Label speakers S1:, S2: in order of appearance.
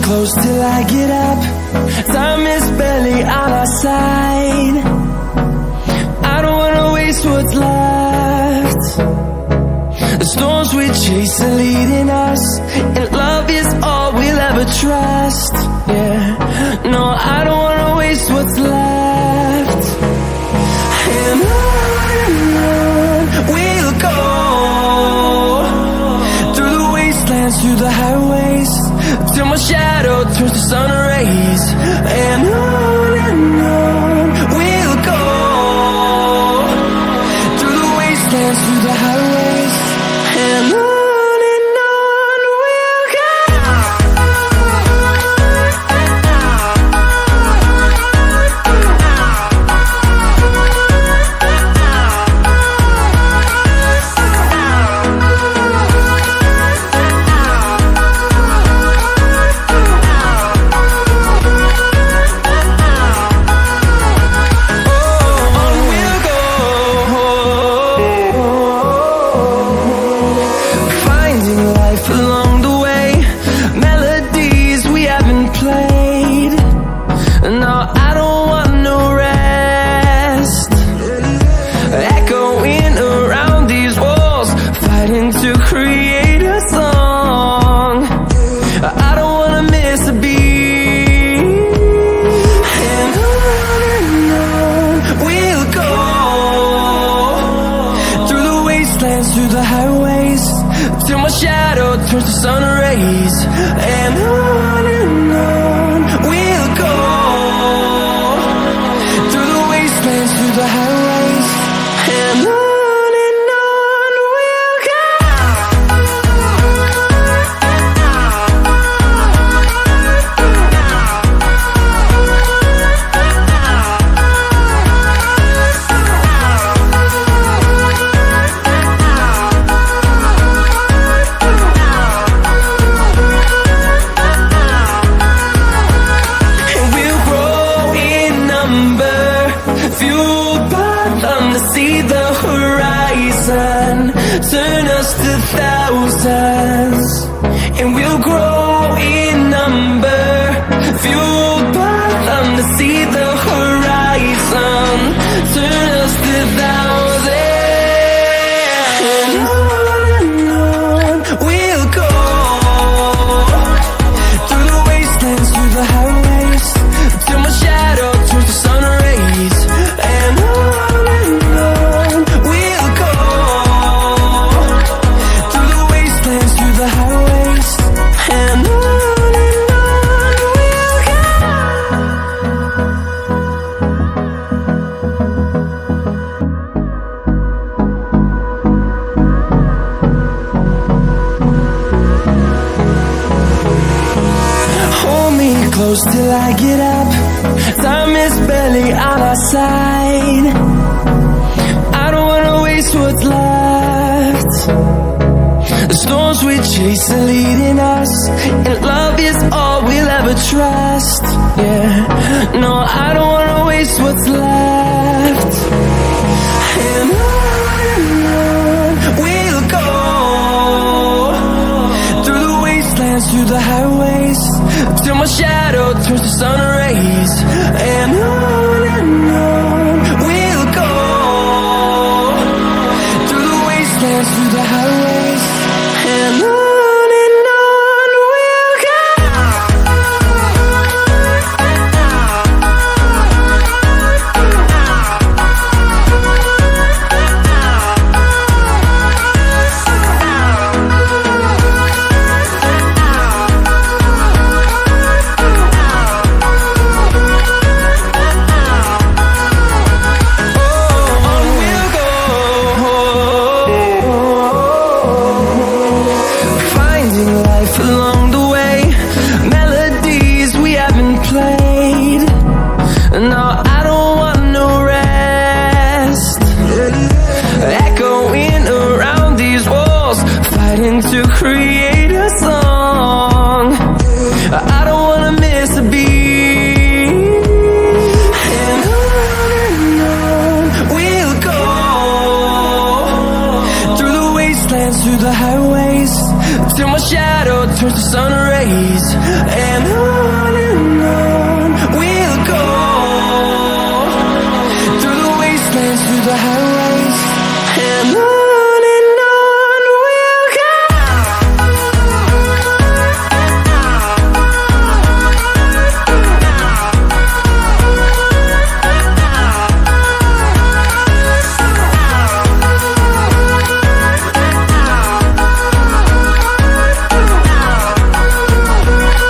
S1: close till I get up. Time is barely on our side. I don't wanna waste what's left. The storms we chase are leading us, and love is all we'll ever trust. Yeah, no, I don't wanna waste what's left. And on we'll go, through the wastelands, through the highways, till my shadow turns to sun rays. And on we'll go, through the wastelands, through the highways, and on we'll go. To create a song, I don't wanna miss a beat. And on we'll go, through the wastelands, through the highways, till my shadow turns to sun rays. And on we'll go, through the wastelands, through the highways, and on. Fueled by them to see the horizon, turn us to thousands, and we'll grow in number. Fueled by them to see the horizon, turn us to thousands, and on we'll go, through the wastelands, through the highways, till my shadow turns to sun rays. And on we'll go, through the wastelands, through the highways, and on we'll go. Hold me close till I get up. Time is barely on our side. I don't wanna waste what's left. The storms we chase are leading us, and love is all we'll ever trust. Yeah, no, I don't wanna waste what's left. And on we'll go, through the wastelands, through the highways, till my shadow turns to sun rays. And on we'll go, through the wastelands, through the highways, and on we'll go. To create a song, I don't wanna miss a beat. And on we'll go, through the wastelands, through the highways, till my shadow turns to sun rays. And on